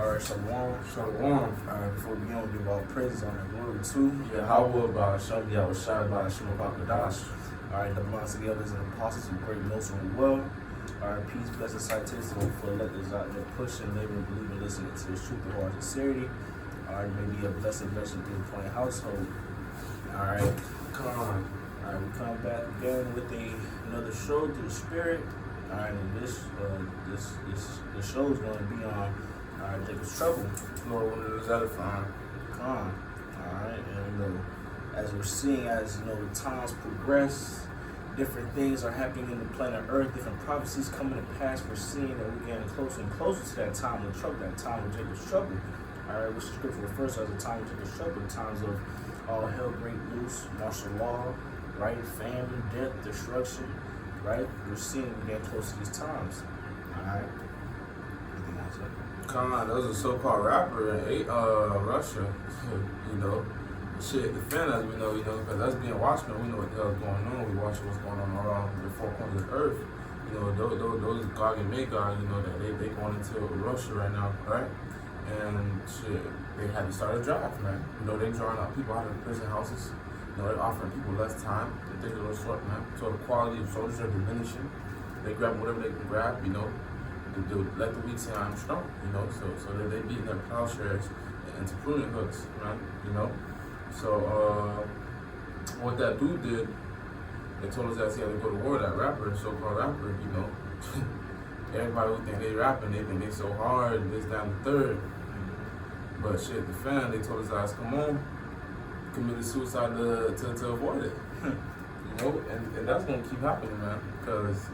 Alright, Shalom. Shalom. Alright, before we begin, we give all praises on the glory too. Yeah, how would by Shem Yah was shot by Shema Pakadash. Alright, the belongs together as apostles who great most of well. Alright, peace, blessing, citation for electors out there pushing, laboring, believing, listening to this truth with all sincerity. Alright, maybe a blessed blessing through the plain household. Alright, Come on. Alright, we come back again with another show through the spirit. Alright, and this show is going to be on Jacob's trouble. Lord, when it is edifying. Alright, and as we're seeing, as the times progress, different things are happening in the planet Earth, different prophecies coming to pass. We're seeing that we're getting closer and closer to that time of trouble, that time of Jacob's trouble. Alright, which scripture refers to as the time of Jacob's trouble, the times of all hell break loose, martial law, right, famine, death, destruction, right? We're seeing we're getting close to these times. Alright. Anything else? Come on, there was a so-called rapper in Russia. Shit, defend us, because us being watchmen, we know what the hell is going on. We watching what's going on around the four corners of the earth. Those Gog and Magog, that they going into Russia right now, right? And shit, they had to start a draft, man. They drawing out people out of the prison houses. They're offering people less time. They take a little short, man. So the quality of soldiers are diminishing. They grab whatever they can grab, to let the weak say I'm strong, so they beating their plowshares into pruning hooks, man, So what that dude did, they told us that he had to go to war, that rapper, so-called rapper, everybody would think they rapping, they think they so hard, this, that, and the third. But shit, the fan, they told us guys, come on, committed suicide to avoid it. And that's gonna keep happening, man, because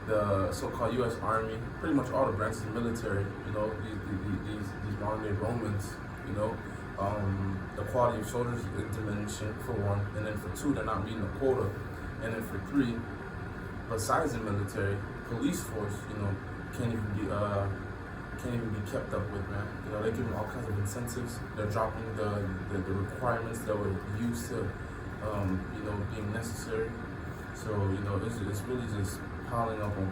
the so-called U.S. Army, pretty much all the branches of the military, these modern-day Romans, the quality of soldiers is diminishing, for one, and then for two, they're not meeting the quota, and then for three, besides the military, police force, can't even be kept up with, man. They're giving all kinds of incentives. They're dropping the requirements that were used to, being necessary. So, it's really just piling up. It's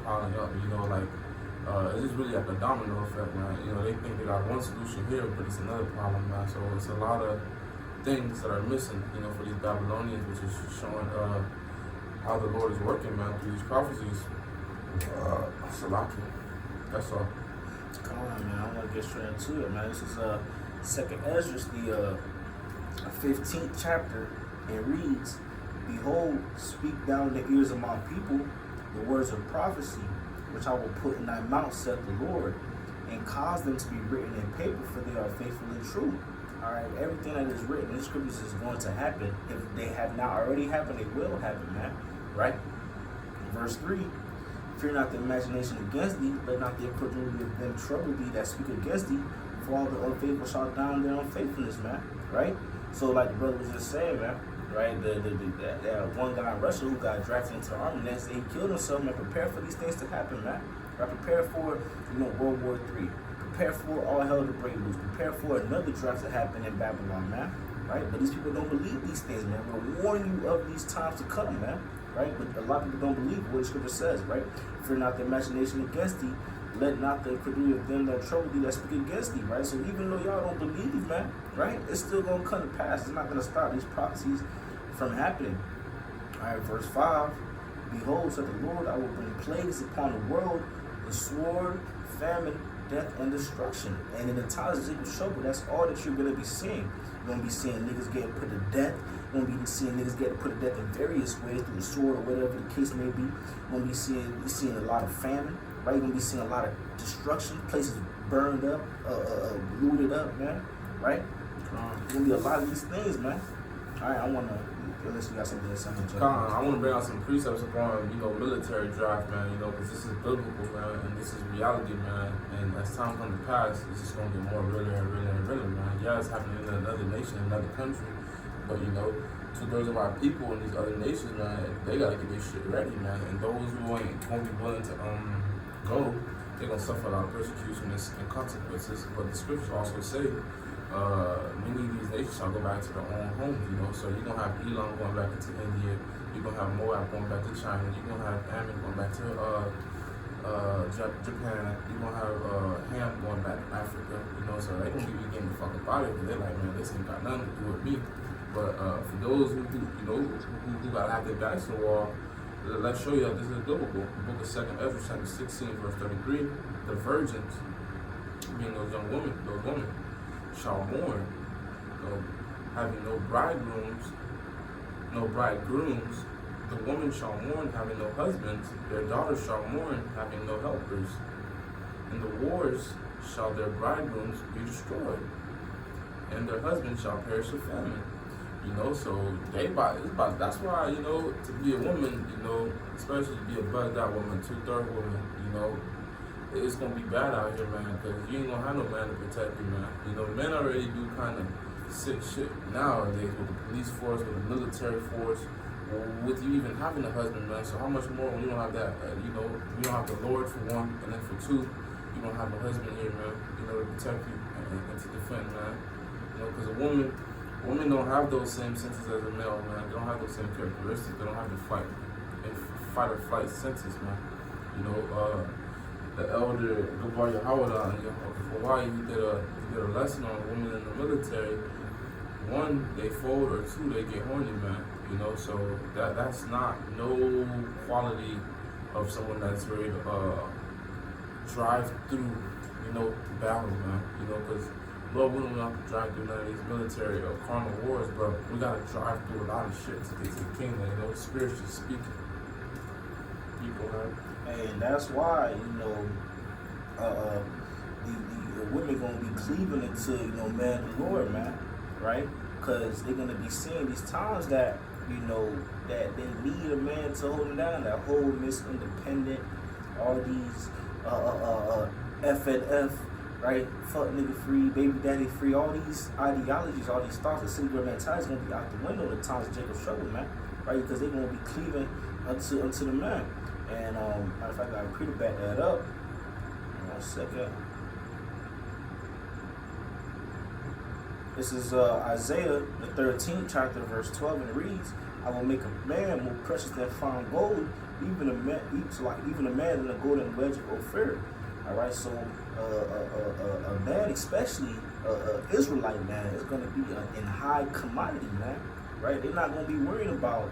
just really like a domino effect, man. They think they got one solution here, but it's another problem, man. So it's a lot of things that are missing, for these Babylonians, which is showing how the Lord is working, man, through these prophecies. Salaki. That's all. Come on, man. I want to get straight into it, man. This is Second Ezra, the 15th chapter, and reads, "Behold, speak down in the ears of my people the words of prophecy, which I will put in thy mouth, saith the Lord, and cause them to be written in paper, for they are faithful and true." Alright, everything that is written in the scriptures is going to happen. If they have not already happened, they will happen, man. Right? Verse 3, "Fear not the imagination against thee, let not the incredulity of them trouble thee that speak against thee, for all the unfaithful shall die in their unfaithfulness," man. Right? So like the brother was just saying, man, right? That one guy in Russia who got drafted into the army, next day he killed himself, man. Prepare for these things to happen, man. Right? Prepare for, World War III. Prepare for all hell to break loose. Prepare for another draft to happen in Babylon, man. Right? But these people don't believe these things, man. We're warning you of these times to come, man. Right? But a lot of people don't believe what the scripture says, right? "Fear not the imagination against thee, let not the incredulity of them that trouble thee that speak against thee," right? So even though y'all don't believe, man, right, it's still gonna come to pass. It's not gonna stop these prophecies from happening. Alright, verse 5, "Behold, said the Lord, I will bring plagues upon the world, the sword, famine, death, and destruction." And in the times of Jacob's trouble, that's all that you're gonna be seeing. You're gonna be seeing niggas getting put to death. You're gonna be seeing niggas getting put to death in various ways, through the sword or whatever the case may be. You're gonna be seeing a lot of famine, right? You're gonna be seeing a lot of destruction, places burned up, looted up, man, right? There's gonna be a lot of these things, man. Alright, unless you got something to say. I want to bring out some precepts upon, military draft, man, because this is biblical, man, and this is reality, man. And as time comes to pass, it's just going to get more realer and realer and realer, man. Yeah, it's happening in another nation, another country, but, 2/3 of our people in these other nations, man, they got to get their shit ready, man. And those who ain't going to be willing to go, they're going to suffer a lot of persecution and consequences. But the scriptures also say, many of these nations shall go back to their own homes, So you're going to have Elam going back into India. You're going to have Moab going back to China. You're going to have Ammon going back to Japan, you're gonna have Ham going back to Africa, you know, so they gonna keep you getting the fuck up out of it. They're like, man, this ain't got nothing to do with me. But for those who you know who gotta have their backs to the wall, let's show you that this is biblical. The book of 2nd Ezra, chapter 16, verse 33. The virgins, being those young women, shall mourn, having no bridegrooms. The woman shall mourn, having no husbands. Their daughters shall mourn, having no helpers. In the wars shall their bridegrooms be destroyed, and their husbands shall perish of famine. You know, so that's why, you know, to be a woman, you know, especially to be a bugged out woman, 2/3 woman, you know, it's gonna be bad out here, man, because you ain't gonna have no man to protect you, man. You know, men already do kind of sick shit nowadays with the police force, with the military force, with you even having a husband, man. So how much more when you don't have that, you know, you don't have the Lord for one, and then for two, you don't have a husband here, man, you know, to protect you and to defend, man. You know, because women don't have those same senses as a male, man. They don't have those same characteristics. They don't have the fight or flight senses, man. You know, the elder Gabar Yahawada in Hawaii, he did a lesson on women in the military. One, they fold, or two, they get horny, man. You know, so that's not no quality of someone that's ready to drive through, you know, battle, man. You know, because Lord, we don't have to drive through none of these military or carnal wars, but we gotta drive through a lot of shit to get to the kingdom, you know, spiritually speaking. People, man. And that's why, you know, the women gonna be cleaving into, you know, man and Lord, man, right? Because they're gonna be seeing these times that, you know, that they need a man to hold them down. That whole Miss Independent, all these FNF, right? Fuck nigga free, baby daddy free, all these ideologies, all these thoughts, the city girl mentality is gonna be out the window the times of Jacob's trouble, man, right? Because they're gonna be cleaving unto the man. And matter of fact, I gotta back that up. 1 second. This is Isaiah, the 13th chapter, verse 12, and it reads, "I will make a man more precious than fine gold, even a man in a golden wedge of Ophir." All right, so a man, especially Israelite man, is going to be in high commodity, man. Right? They're not going to be worried about,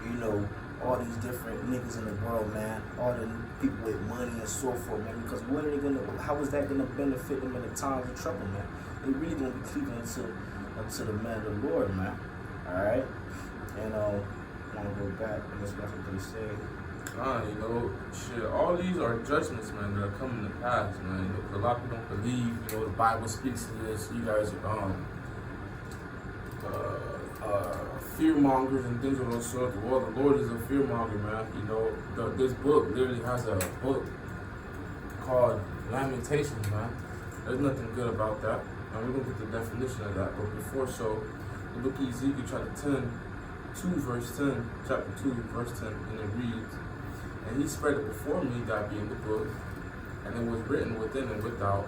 you know, all these different niggas in the world, man. All the people with money and so forth, man. Because what are they going to? How is that going to benefit them in the times of trouble, man? They really going to be cleaving unto the man of the Lord, man. All right, and I want to go back and that's what they say. You know, shit, all these are judgments, man, that are coming to pass, man. You know, 'cause a lot of people don't believe, you know, the Bible speaks to this. You guys are fear mongers and things of those sorts. Well, the Lord is a fear monger, man. You know, this book literally has a book called Lamentations, man. There's nothing good about that. And we're going to get the definition of that. But before so, the book of Ezekiel, chapter 10, chapter 2, verse 10, and it reads, "And he spread it before me, that being the book, and it was written within and without,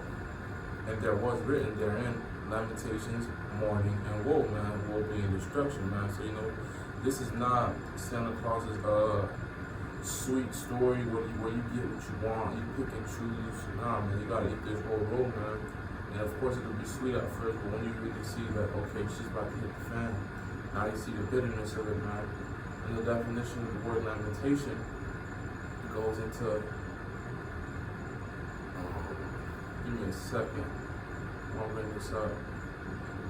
and there was written therein lamentations, mourning, and woe," man. Woe being destruction, man. So, you know, this is not Santa Claus's sweet story where you get what you want, you pick and choose. Nah, man, you gotta eat this whole roll, man. And of course, it'll be sweet at first, but when you really see that, okay, she's about to hit the fan, now you see the bitterness of it, man. And the definition of the word lamentation goes into, give me a second, I'll bring this up.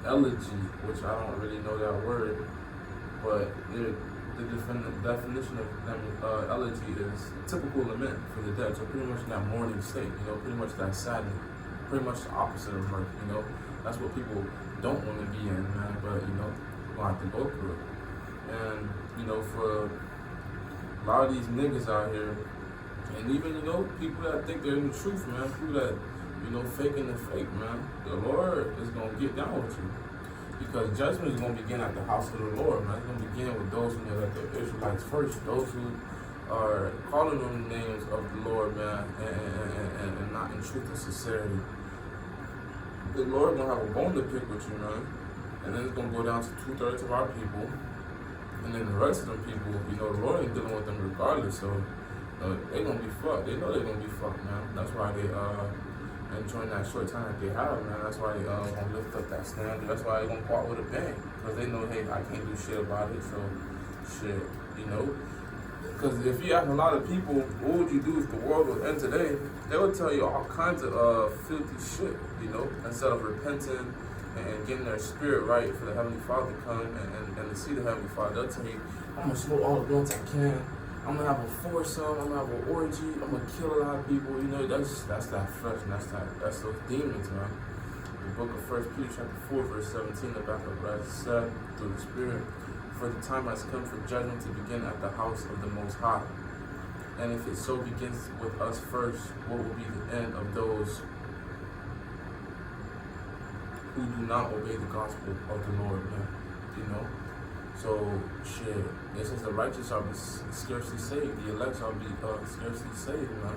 Elegy, which I don't really know that word, but the definition of elegy is typical lament for the dead. So pretty much in that mourning state, you know, pretty much that sadness, pretty much the opposite of mirth, you know. That's what people don't want to be in, man, but, you know, we'll have to go through it. And, you know, for a lot of these niggas out here, and even, you know, people that think they're in the truth, man, people that, you know, faking the fake, man, the Lord is going to get down with you. Because judgment is going to begin at the house of the Lord, man. It's going to begin with those who know that they're Israelites first, those who are calling on the names of the Lord, man, and not in truth and sincerity. The Lord going to have a bone to pick with you, man. And then it's going to go down to 2/3 of our people. And then the rest of them people, you know, the Lord ain't dealing with them regardless. So They gonna be fucked. They know they gonna be fucked, man. That's why they enjoying that short time that they have, man. That's why they gonna lift up that standard. That's why they gonna part with a bang, cause they know, hey, I can't do shit about it. So, shit, you know. Cause if you ask a lot of people, what would you do if the world would end today? They would tell you all kinds of filthy shit, you know. Instead of repenting and getting their spirit right for the Heavenly Father to come and to see the Heavenly Father, they'll tell you, I'm gonna smoke all the blunts I can. I'm gonna have a foursome. I'm gonna have an orgy. I'm gonna kill a lot of people. You know, that's that flesh, and that's those demons, man. The book of 1 Peter chapter 4 verse 17, the back of what said through the Spirit, for the time has come for judgment to begin at the house of the Most High. And if it so begins with us first, what will be the end of those who do not obey the gospel of the Lord, man? You know. So, shit, it says the righteous shall be scarcely saved, the elect shall be scarcely saved, man.